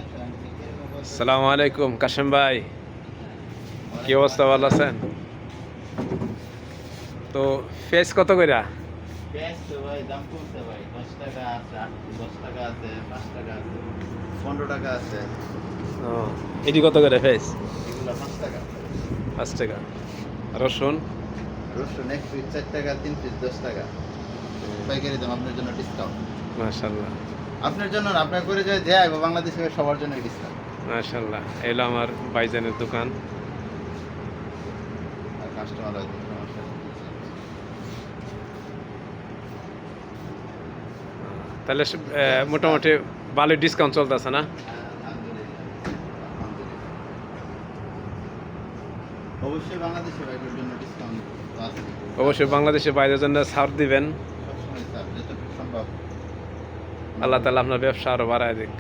আসসালামু আলাইকুম কাশেম ভাই, কি অবস্থা, ভালো আছেন? তো ফেস কত কইরা? পেঁয়াজ তো ভাই দাম কমছে ভাই, 10 টাকা আছে, 10 টাকা আছে, 5 টাকা আছে, 15 টাকা আছে। ও, এটি কত করে ফেস? এগুলো 5 টাকা। 5 টাকা। রসুন? রসুন 1 পিস 4 টাকা, 3 পিস 10 টাকা। পাইকারি দাম, আপনার জন্য ডিসকাউন্ট। মাশাআল্লাহ আপনার জন্য না, আপনার করে যায় দেয় বাংলাদেশের সবার জন্য ডিসকাউন্ট। মাশাআল্লাহ। এলো আমার ভাইজানের দোকান। আর কাস্টমার আছে সমস্যা নেই। তাহলে মোটামুটি ভালো ডিসকাউন্ট চলতেছে না? অবশ্যই বাংলাদেশে বাইকের জন্য ডিসকাউন্ট আছে। অবশ্যই বাংলাদেশের বাইরের জন্য ছাড় দিবেন। সবসময় স্যার, যতটুকু সম্ভব। আল্লাহ তাআলা আপনার ব্যবসা আরো বাড়ায় দিক।